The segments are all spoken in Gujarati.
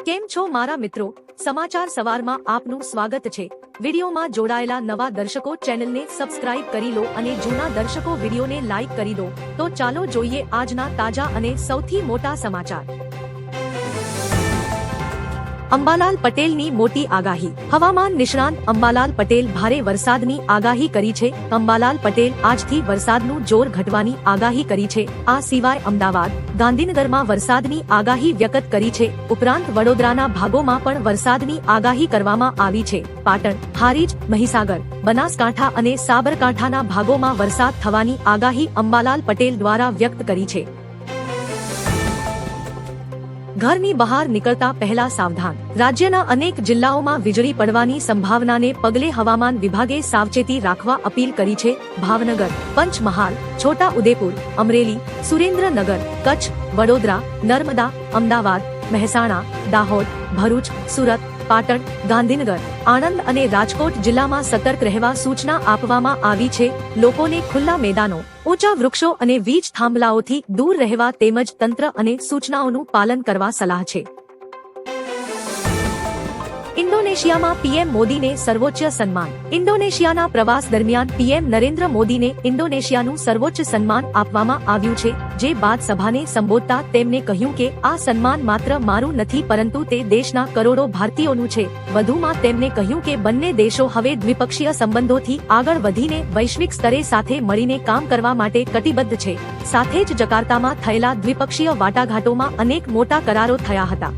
કેમ છો મારા મિત્રો? સમાચાર સવારમાં આપનું સ્વાગત છે। વિડીયોમાં જોડાયેલા નવા દર્શકો ચેનલને સબસ્ક્રાઇબ કરી લો અને જૂના દર્શકો વિડીયોને લાઇક કરી દો। તો ચાલો જોઈએ આજના તાજા અને સૌથી મોટા સમાચાર। અંબાલાલ પટેલની મોટી આગાહી। હવામાન નિષ્ણાંત અંબાલાલ પટેલ ભારે વરસાદની આગાહી કરી છે। અંબાલાલ પટેલ આજથી વરસાદનું જોર ઘટવાની આગાહી કરી છે। આ સિવાય અમદાવાદ, ગાંધીનગરમાં વરસાદની આગાહી વ્યક્ત કરી છે। ઉપરાંત વડોદરાના ભાગોમાં પણ વરસાદની આગાહી કરવામાં આવી છે। પાટણ, હારીજ, મહીસાગર, બનાસકાંઠા અને સાબરકાંઠાના ભાગોમાં વરસાદ થવાની આગાહી અંબાલાલ પટેલ દ્વારા વ્યક્ત કરી છે। ઘરની બહાર નીકળતા પહેલા સાવધાન। રાજ્યના અનેક જિલ્લાઓમાં વીજળી પડવાની સંભાવનાને પગલે હવામાન વિભાગે સાવચેતી રાખવા અપીલ કરી છે। ભાવનગર, પંચમહાલ, છોટા ઉદેપુર, અમરેલી, સુરેન્દ્રનગર, કચ્છ, વડોદરા, નર્મદા, અમદાવાદ, મહેસાણા, દાહોદ, ભરૂચ, સુરત, પાટણ, ગાંધીનગર, આણંદ અને રાજકોટ જિલ્લામાં સતર્ક રહેવા સૂચના આપવામાં આવી છે। લોકોને ખુલ્લા મેદાનો, ઊંચા વૃક્ષો અને વીજ થાંભલાઓથી દૂર રહેવા તેમજ તંત્ર અને સૂચનાઓનું પાલન કરવા સલાહ છે। ઇન્ડોનેશિયામાં પીએમ મોદીને સર્વોચ્ચ સન્માન। ઇન્ડોનેશિયાના પ્રવાસ દરમિયાન પીએમ નરેન્દ્ર મોદીને ઇન્ડોનેશિયાનું સર્વોચ્ચ સન્માન આપવામાં આવ્યું છે। જે બાદ સભાને સંબોધતા તેમણે કહ્યું કે આ સન્માન માત્ર મારું નથી પરંતુ તે દેશના કરોડો ભારતીયોનું છે। વધુમાં તેમણે કહ્યું કે બંને દેશો હવે દ્વિપક્ષીય સંબંધોથી આગળ વધીને વૈશ્વિક સ્તરે સાથે મળીને કામ કરવા માટે કટિબદ્ધ છે। સાથે જ જકાર્તામાં થયેલા દ્વિપક્ષીય વાટાઘાટોમાં અનેક મોટા કરારો થયા હતા।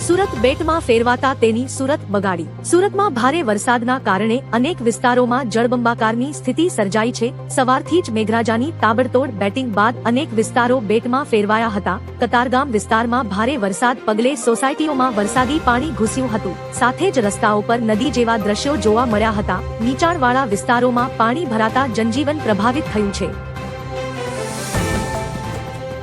સુરત બેટમાં ફેરવાતા તેની સુરત બગાડી। સુરતમાં ભારે વરસાદના કારણે અનેક વિસ્તારોમાં જળબંબાકારની સ્થિતિ સર્જાઈ છે। સવારથી જ મેઘરાજાની તાબડતોડ બેટિંગ બાદ અનેક વિસ્તારો બેટમાં ફેરવાયા હતા। કતારગામ વિસ્તારમાં ભારે વરસાદ પગલે સોસાયટીઓમાં વરસાદી પાણી ઘૂસ્યું હતું। સાથે જ રસ્તાઓ પર નદી જેવા દ્રશ્યો જોવા મળ્યા હતા। નીચાણવાળા વિસ્તારોમાં પાણી ભરાતા જનજીવન પ્રભાવિત થયું છે।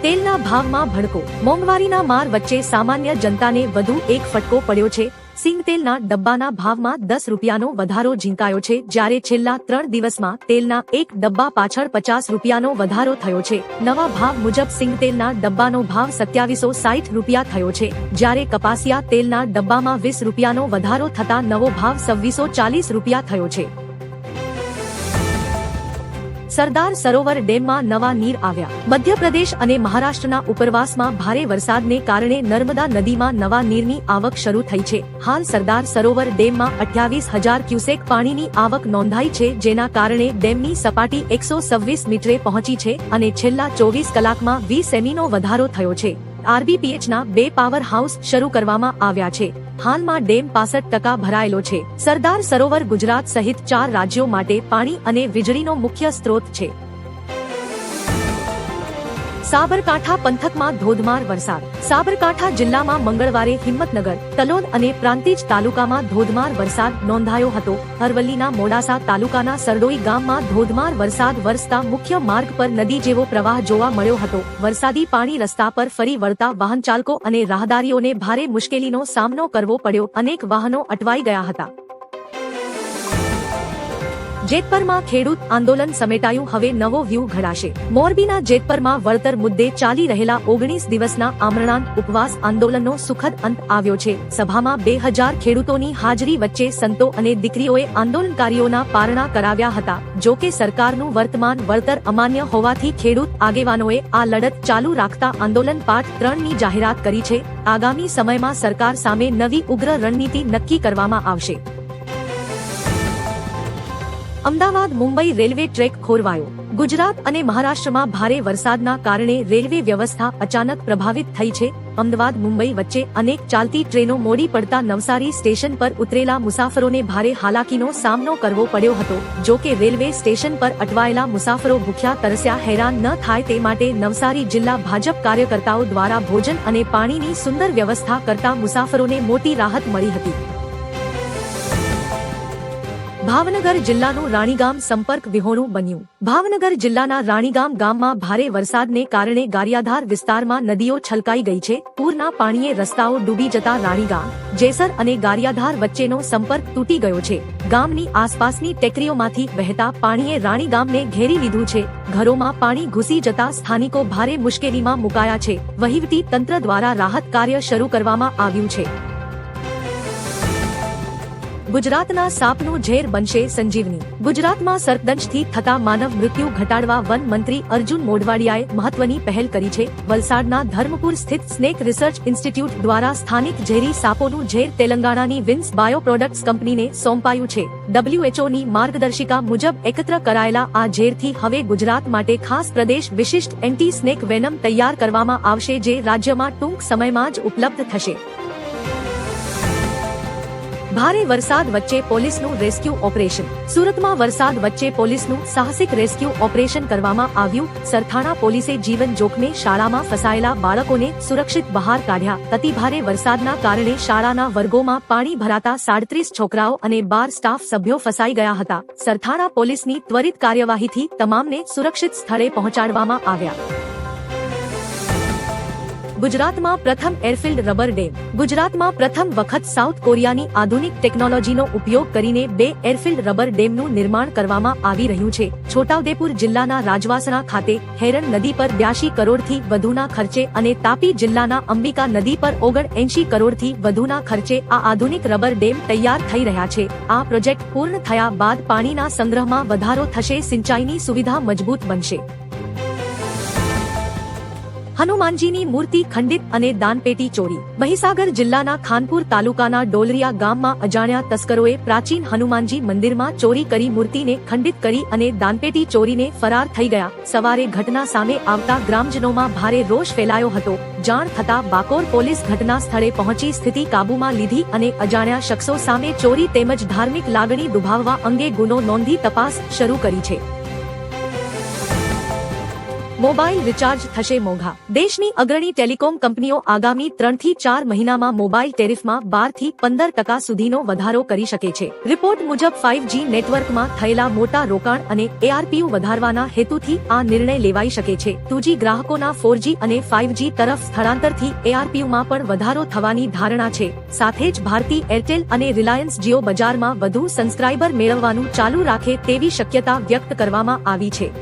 તેલના ભાવમાં ભડકો। મોંઘવારીના માર વચ્ચે સામાન્ય જનતાને વધુ એક ફટકો પડ્યો છે। સિંગતેલના ડબ્બાના ભાવમાં 10 રૂપિયાનો વધારો ઝીંકાયો છે। જ્યારે છેલ્લા 3 દિવસમાં તેલના એક ડબ્બા પાછળ 50 રૂપિયાનો વધારો થયો છે। નવા ભાવ મુજબ સિંગતેલના ડબ્બાનો ભાવ 2760 રૂપિયા થયો છે। જ્યારે કપાસિયા તેલના ડબ્બામાં 20 રૂપિયાનો વધારો થતા નવો ભાવ 2640 રૂપિયા થયો છે। સરદાર સરોવર ડેમમાં નવા નીર આવ્યા। મધ્યપ્રદેશ અને મહારાષ્ટ્રના ઉપરવાસમાં ભારે વરસાદને કારણે નર્મદા નદીમાં નવા નીરની આવક શરૂ થઈ છે। હાલ સરદાર સરોવર ડેમમાં 28,000 ક્યુસેક પાણીની આવક નોંધાઈ છે। જેના કારણે ડેમની સપાટી 126 મીટરે પહોંચી છે અને છેલ્લા 24 કલાકમાં 20 સેમીનો વધારો થયો છે। આરબીપીએચના 2 પાવર હાઉસ શરૂ કરવામાં આવ્યા છે। હાલમાં ડેમ 65% ભરાયેલો છે। સરદાર સરોવર ગુજરાત સહિત 4 રાજ્યો માટે પાણી અને વીજળીનો મુખ્ય સ્ત્રોત છે। સાબરકાંઠા પંથકમાં ધોધમાર વરસાદ। સાબરકાંઠા જિલ્લામાં મંગળવારે હિંમતનગર, તલોદ અને પ્રાંતિજ તાલુકામાં ધોધમાર વરસાદ નોંધાયો હતો। અરવલ્લીના મોડાસા તાલુકાના સરડોઈ ગામમાં ધોધમાર વરસાદ વરસતા મુખ્ય માર્ગ પર નદી જેવો પ્રવાહ જોવા મળ્યો હતો। વરસાદી પાણી રસ્તા પર ફરી વળતા વાહનચાલકો અને રાહદારીઓને ભારે મુશ્કેલીનો સામનો કરવો પડ્યો। અનેક વાહનો અટવાઈ ગયા હતા। જેતપરમાં ખેડૂત આંદોલન સમેટાયું, હવે નવો વ્યૂહ ઘડાશે। મોરબીના જેતપરમાં વળતર મુદ્દે ચાલી રહેલા 19 દિવસના આમરણાંત ઉપવાસ આંદોલનનો સુખદ અંત આવ્યો છે। સભામાં 2000 ખેડૂતોની હાજરી વચ્ચે સંતો અને દીકરીઓએ આંદોલનકારીઓના પારણા કરાવ્યા હતા। જો કે સરકારનું વર્તમાન વળતર અમાન્ય હોવાથી ખેડૂત આગેવાનોએ આ લડત ચાલુ રાખતા આંદોલન પાર્ટ 3ની જાહેરાત કરી છે। આગામી સમયમાં સરકાર સામે નવી ઉગ્ર રણનીતિ નક્કી કરવામાં આવશે। અમદાવાદ મુંબઈ રેલવે ટ્રેક ખોરવાયો। ગુજરાત અને મહારાષ્ટ્રમાં ભારે વરસાદના કારણે રેલવે વ્યવસ્થા અચાનક પ્રભાવિત થઈ છે। અમદાવાદ મુંબઈ વચ્ચે અનેક ચાલતી ટ્રેનો મોડી પડતા નવસારી સ્ટેશન પર ઉતરેલા મુસાફરોને ભારે હાલાકીનો સામનો કરવો પડ્યો હતો। જો કે રેલવે સ્ટેશન પર અટવાયેલા મુસાફરો ભૂખ્યા તરસ્યા હેરાન ન થાય તે માટે નવસારી જિલ્લા ભાજપ કાર્યકર્તાઓ દ્વારા ભોજન અને પાણીની સુંદર વ્યવસ્થા કરતા મુસાફરોને મોટી રાહત મળી હતી। ભાવનગર જિલ્લાનું રાણીગામ સંપર્ક વિહોણું બન્યું. ભાવનગર જિલ્લાના રાણીગામ ગામમાં ભારે વરસાદને કારણે ગારિયાધાર વિસ્તારમાં નદીઓ છલકાઈ ગઈ છે. પૂરના પાણીએ રસ્તાઓ ડૂબી જતા રાણીગામ, જેસર અને ગારિયાધાર વચ્ચેનો સંપર્ક તૂટી ગયો છે. ગામની આસપાસની ટેકરીઓમાંથી વહેતા પાણીએ રાણીગામને ઘેરી લીધું છે. ઘરોમાં પાણી ઘૂસી જતા સ્થાનિકો ભારે મુશ્કેલીમાં મુકાયા છે. વહીવટી તંત્ર દ્વારા રાહત કાર્ય શરૂ કરવામાં આવ્યું છે. ગુજરાતના સાપનું ઝેર બનશે સંજીવની. ગુજરાતમાં સર્પદંશથી થતા માનવ મૃત્યુ ઘટાડવા વન મંત્રી અર્જુન મોઢવાડિયાએ મહત્વની પહેલ કરી છે. વલસાડના ધર્મપુર સ્થિત સ્નેક રિસર્ચ ઇન્સ્ટિટ્યૂટ દ્વારા સ્થાનિક ઝેરી સાપોનું ઝેર તેલંગાણાની વિન્સ બાયો પ્રોડક્ટ્સ કંપનીને સોંપાયું છે. WHOની માર્ગદર્શિકા મુજબ એકત્ર કરાયેલા આ ઝેરથી હવે ગુજરાત માટે ખાસ પ્રદેશ વિશિષ્ટ એન્ટી સ્નેક વેનમ તૈયાર કરવામાં આવશે, જે રાજ્યમાં ટૂંક સમયમાં જ ઉપલબ્ધ થશે. ભારે વરસાદ વચ્ચે પોલીસનું રેસ્ક્યુ ઓપરેશન. સુરતમાં વરસાદ વચ્ચે પોલીસનું સાહસિક રેસ્ક્યુ ઓપરેશન કરવામાં આવ્યું. સરથાણા પોલીસે જીવન જોખમે શાળામાં ફસાયેલા બાળકોને સુરક્ષિત બહાર કાઢ્યા. અતિભારે વરસાદના કારણે શાળાના વર્ગોમાં પાણી ભરાતા 37 છોકરાઓ અને 12 સ્ટાફ સભ્યો ફસાઈ ગયા હતા. સરથાણા પોલીસની ત્વરિત કાર્યવાહીથી તમામને સુરક્ષિત સ્થળે પહોંચાડવામાં આવ્યા. ગુજરાતમાં પ્રથમ એરફિલ્ડ રબર ડેમ. ગુજરાતમાં પ્રથમ વખત સાઉથ કોરિયાની આધુનિક ટેકનોલોજીનો ઉપયોગ કરીને 2 એરફિલ્ડ રબર ડેમનું નિર્માણ કરવામાં આવી રહ્યું છે. છોટાઉદેપુર જિલ્લાના રાજવાસણા ખાતે હેરણ નદી પર 82 કરોડથી વધુના ખર્ચે અને તાપી જિલ્લાના અંબિકા નદી પર 79 કરોડથી વધુના ખર્ચે આ આધુનિક રબર ડેમ તૈયાર થઈ રહ્યા છે. આ પ્રોજેક્ટ પૂર્ણ થયા બાદ પાણીના સંગ્રહમાં વધારો થશે, સિંચાઈની સુવિધા મજબૂત બનશે. હનુમાનજીની મૂર્તિ ખંડિત અને દાનપેટી ચોરી. મહીસાગર જિલ્લાના ખાનપુર તાલુકાના ડોલરિયા ગામમાં અજાણ્યા તસ્કરોએ પ્રાચીન હનુમાનજી મંદિરમાં ચોરી કરી મૂર્તિને ખંડિત કરી અને દાનપેટી ચોરીને ફરાર થઈ ગયા. સવારે ઘટના સામે આવતા ગ્રામજનોમાં ભારે રોષ ફેલાયો હતો. જાણ થતાં બાકોર પોલીસ ઘટના સ્થળે પહોંચી સ્થિતિ કાબૂમાં લીધી અને અજાણ્યા શખ્સો સામે ચોરી તેમજ ધાર્મિક લાગણી દુભાવવા અંગે ગુનો નોંધી તપાસ શરૂ કરી છે. મોબાઈલ રિચાર્જ થશે મોંઘા. દેશની અગ્રણી ટેલિકોમ કંપનીઓ આગામી 3 થી 4 મહિનામાં મોબાઈલ ટેરિફમાં 12 થી 15% સુધીનો વધારો કરી શકે છે. રિપોર્ટ મુજબ 5G નેટવર્કમાં થયેલા મોટા રોકાણ અને ARPU વધારવાના હેતુથી આ નિર્ણય લેવાઈ શકે છે. 2G ગ્રાહકોના 4G અને 5G તરફ સ્થળાંતરથી ARPUમાં પણ વધારો થવાની ધારણા છે. સાથે જ ભારતી એરટેલ અને રિલાયન્સ જીઓ બજારમાં વધુ સબસ્ક્રાઇબર મેળવવાનું ચાલુ રાખે તેવી શક્યતા વ્યક્ત કરવામાં આવી છે.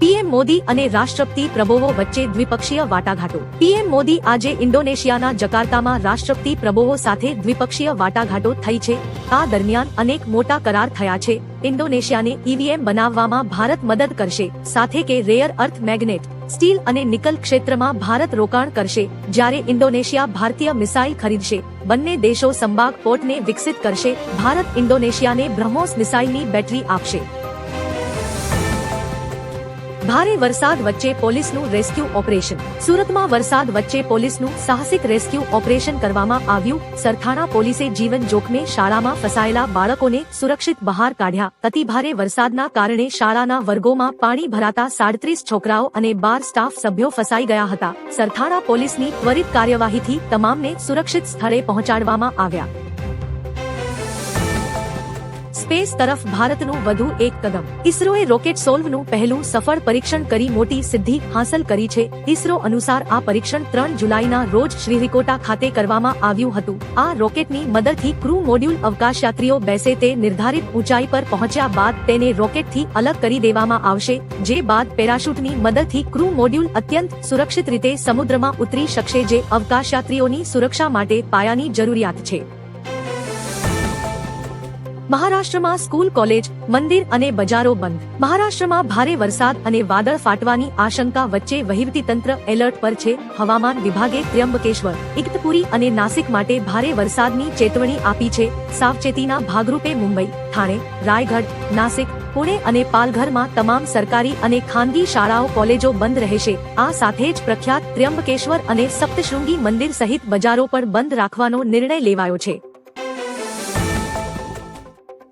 પીએમ મોદી અને રાષ્ટ્રપતિ પ્રબોવો વચ્ચે દ્વિપક્ષીય વાટાઘાટો. પીએમ મોદી આજે ઇન્ડોનેશિયાના જકાર્તામાં રાષ્ટ્રપતિ પ્રબોવો સાથે દ્વિપક્ષીય વાટાઘાટો થઈ છે. આ દરમિયાન અનેક મોટા કરાર થયા છે. ઇન્ડોનેશિયાને EVM બનાવવામાં ભારત મદદ કરશે, સાથે કે રેયર અર્થ મેગ્નેટ, સ્ટીલ અને નિકલ ક્ષેત્રમાં ભારત રોકાણ કરશે, જ્યારે ઇન્ડોનેશિયા ભારતીય મિસાઇલ ખરીદશે. બંને દેશો સંબાગ પોર્ટને વિકસિત કરશે. ભારત ઇન્ડોનેશિયાને બ્રહ્મોસ મિસાઇલની બેટરી આપશે. ભારે વરસાદ વચ્ચે પોલીસનું રેસ્ક્યુ ઓપરેશન. સુરતમાં વરસાદ વચ્ચે પોલીસનું સાહસિક રેસ્ક્યુ ઓપરેશન કરવામાં આવ્યું. સરથાણા પોલીસે જીવન જોખમે શાળામાં ફસાયેલા બાળકોને સુરક્ષિત બહાર કાઢ્યા. અતિભારે વરસાદના કારણે શાળાના વર્ગોમાં પાણી ભરાતા 37 છોકરાઓ અને 12 સ્ટાફ સભ્યો ફસાઈ ગયા હતા. સરથાણા પોલીસની ત્વરિત કાર્યવાહીથી તમામને સુરક્ષિત સ્થળે પહોંચાડવામાં આવ્યા. સ્પેસ તરફ ભારતનું વધુ એક કદમ. ઇસરોએ રોકેટ સોલ્વનું પહેલું સફળ પરીક્ષણ કરી મોટી સિદ્ધિ હાંસલ કરી છે. ઇસરો અનુસાર આ પરીક્ષણ 3 જુલાઈના રોજ શ્રીહરિકોટા ખાતે કરવામાં આવ્યું હતું. આ રોકેટની મદદથી ક્રૂ મોડ્યુલ અવકાશયાત્રીઓ બેસે તે નિર્ધારિત ઊંચાઈ પર પહોંચ્યા બાદ તેને રોકેટથી અલગ કરી દેવામાં આવશે, જે બાદ પેરાશૂટની મદદથી ક્રૂ મોડ્યુલ અત્યંત સુરક્ષિત રીતે સમુદ્રમાં ઉતરી શકશે, જે અવકાશયાત્રીઓની સુરક્ષા માટે પાયાની જરૂરિયાત છે. મહારાષ્ટ્રમાં સ્કૂલ, કોલેજ, મંદિર અને બજારો બંધ. મહારાષ્ટ્રમાં ભારે વરસાદ અને વાદળ ફાટવાની આશંકા વચ્ચે વહીવટીતંત્ર એલર્ટ પર છે. હવામાન વિભાગે ત્ર્યંબકેશ્વર, ઇગતપુરી અને નાસિક માટે ભારે વરસાદની ચેતવણી આપી છે. સાવચેતીના ભાગરૂપે મુંબઈ, થાણે, રાયગઢ, નાસિક, પુણે અને પાલઘરમાં તમામ સરકારી અને ખાનગી શાળાઓ, કોલેજો બંધ રહેશે. આ સાથે જ પ્રખ્યાત ત્ર્યંબકેશ્વર અને સપ્તશૃંગી મંદિર સહિત બજારો પણ બંધ રાખવાનો નિર્ણય લેવાયો છે.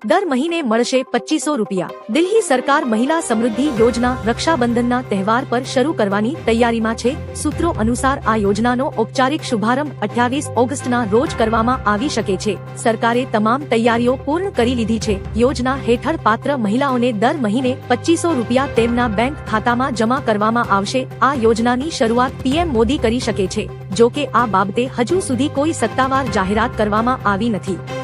દર મહિને મળશે 2500 રૂપિયા। દિલ્હી સરકાર મહિલા સમૃદ્ધિ યોજના રક્ષાબંધનના તહેવાર પર શરૂ કરવાની તૈયારીમાં છે। સૂત્રો અનુસાર આ યોજનાનો ઔપચારિક શુભારંભ 28 ઓગસ્ટના રોજ કરવામાં આવી શકે છે। સરકારે તમામ તૈયારીઓ પૂર્ણ કરી લીધી છે। યોજના હેઠળ પાત્ર મહિલાઓને દર મહિને 2500 રૂપિયા તેમના બેંક ખાતામાં જમા કરવામાં આવશે। આ યોજનાની શરૂઆત પીએમ મોદી કરી શકે છે, જો કે આ બાબતે હજુ સુધી કોઈ સત્તાવાર જાહેરાત કરવામાં આવી નથી।